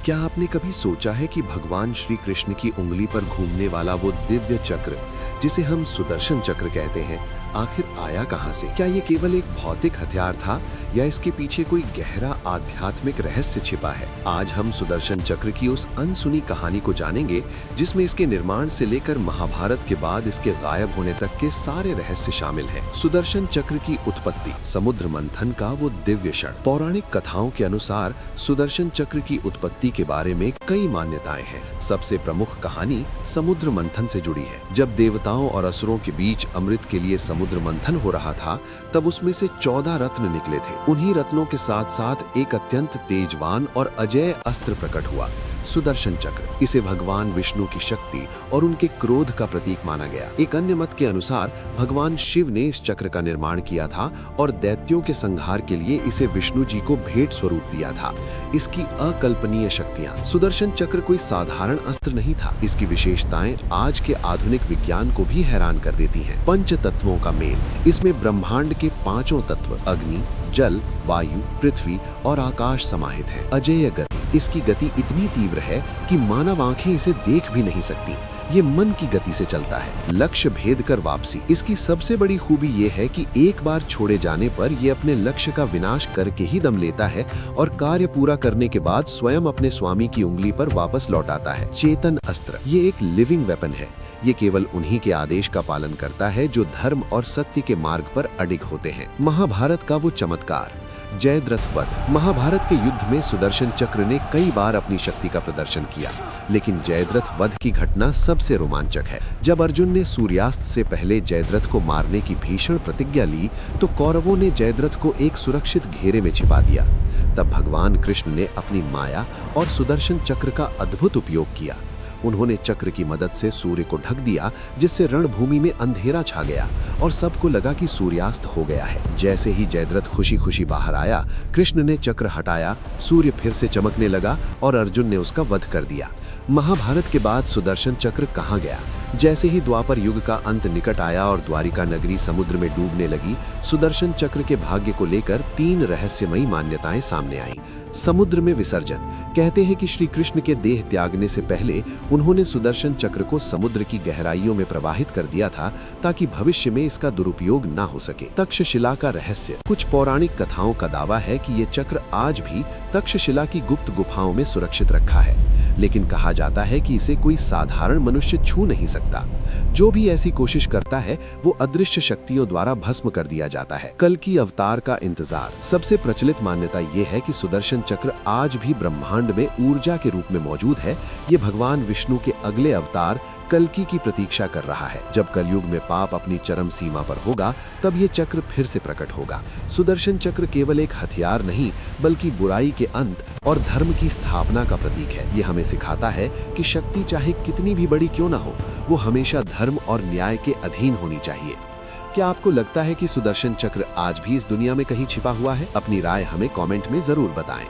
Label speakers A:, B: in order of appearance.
A: क्या आपने कभी सोचा है कि भगवान श्री कृष्ण की उंगली पर घूमने वाला वो दिव्य चक्र, जिसे हम सुदर्शन चक्र कहते हैं, आखिर आया कहां से? क्या ये केवल एक भौतिक हथियार था या इसके पीछे कोई गहरा आध्यात्मिक रहस्य छिपा है? आज हम सुदर्शन चक्र की उस अनसुनी कहानी को जानेंगे, जिसमें इसके निर्माण से लेकर महाभारत के बाद इसके गायब होने तक के सारे रहस्य शामिल हैं। सुदर्शन चक्र की उत्पत्ति, समुद्र मंथन का वो दिव्य क्षण। पौराणिक कथाओं के अनुसार सुदर्शन चक्र की उत्पत्ति के बारे में कई मान्यताएं हैं। सबसे प्रमुख कहानी समुद्र मंथन से जुड़ी है। जब देवताओं और असुरों के बीच अमृत के लिए समुद्र मंथन हो रहा था, तब उसमें से 14 रत्न निकले थे। उन्हीं रत्नों के साथ साथ एक अत्यंत तेजवान और अजेय अस्त्र प्रकट हुआ, सुदर्शन चक्र। इसे भगवान विष्णु की शक्ति और उनके क्रोध का प्रतीक माना गया। एक अन्य मत के अनुसार भगवान शिव ने इस चक्र का निर्माण किया था और दैत्यों के संहार के लिए इसे विष्णु जी को भेंट स्वरूप दिया था। इसकी अकल्पनीय शक्तियां। सुदर्शन चक्र कोई साधारण अस्त्र नहीं था। इसकी विशेषताएं आज के आधुनिक विज्ञान को भी हैरान कर देती हैं। पंच तत्वों का मेल। इसमें ब्रह्मांड के पांचों तत्व अग्नि, जल, वायु, पृथ्वी और आकाश समाहित है। अजेय गति। इसकी गति इतनी तीव्र है कि मानव आंखें इसे देख भी नहीं सकती। ये मन की गति से चलता है। लक्ष्य भेद कर वापसी। इसकी सबसे बड़ी खूबी ये है कि एक बार छोड़े जाने पर ये अपने लक्ष्य का विनाश करके ही दम लेता है और कार्य पूरा करने के बाद स्वयं अपने स्वामी की उंगली पर वापस लौट आता है। चेतन अस्त्र। ये एक लिविंग वेपन है। ये केवल उन्हीं के आदेश का पालन करता है जो धर्म और सत्य के मार्ग पर अडिग होते हैं। महाभारत का वो चमत्कार, जयद्रथ वध। महाभारत के युद्ध में सुदर्शन चक्र ने कई बार अपनी शक्ति का प्रदर्शन किया, लेकिन जयद्रथ वध की घटना सबसे रोमांचक है। जब अर्जुन ने सूर्यास्त से पहले जयद्रथ को मारने की भीषण प्रतिज्ञा ली, तो कौरवों ने जयद्रथ को एक सुरक्षित घेरे में छिपा दिया। तब भगवान कृष्ण ने अपनी माया और सुदर्शन चक्र का अद्भुत उपयोग किया। उन्होंने चक्र की मदद से सूर्य को ढक दिया, जिससे रणभूमि में अंधेरा छा गया और सबको लगा कि सूर्यास्त हो गया है। जैसे ही जयद्रथ खुशी खुशी बाहर आया, कृष्ण ने चक्र हटाया, सूर्य फिर से चमकने लगा और अर्जुन ने उसका वध कर दिया। महाभारत के बाद सुदर्शन चक्र कहाँ गया? जैसे ही द्वापर युग का अंत निकट आया और द्वारिका नगरी समुद्र में डूबने लगी, सुदर्शन चक्र के भाग्य को लेकर 3 रहस्यमयी मान्यताएं सामने आईं। समुद्र में विसर्जन। कहते हैं कि श्री कृष्ण के देह त्यागने से पहले उन्होंने सुदर्शन चक्र को समुद्र की गहराइयों में प्रवाहित कर दिया था, ताकि भविष्य में इसका दुरुपयोग ना हो सके। तक्षशिला का रहस्य। कुछ पौराणिक कथाओं का दावा है कि ये चक्र आज भी तक्षशिला की गुप्त गुफाओं में सुरक्षित रखा है, लेकिन कहा जाता है कि इसे कोई साधारण मनुष्य छू नहीं सकता। जो भी ऐसी कोशिश करता है, वो अदृश्य शक्तियों द्वारा भस्म कर दिया जाता है। कल की अवतार का इंतजार। सबसे प्रचलित मान्यता ये है कि सुदर्शन चक्र आज भी ब्रह्मांड में ऊर्जा के रूप में मौजूद है। ये भगवान विष्णु के अगले अवतार कल्कि की प्रतीक्षा कर रहा है। जब कलयुग में पाप अपनी चरम सीमा पर होगा, तब ये चक्र फिर से प्रकट होगा। सुदर्शन चक्र केवल एक हथियार नहीं, बल्कि बुराई के अंत और धर्म की स्थापना का प्रतीक है। ये हमें सिखाता है कि शक्ति चाहे कितनी भी बड़ी क्यों ना हो, वो हमेशा धर्म और न्याय के अधीन होनी चाहिए। क्या आपको लगता है कि सुदर्शन चक्र आज भी इस दुनिया में कहीं छिपा हुआ है? अपनी राय हमें कमेंट में जरूर बताएं।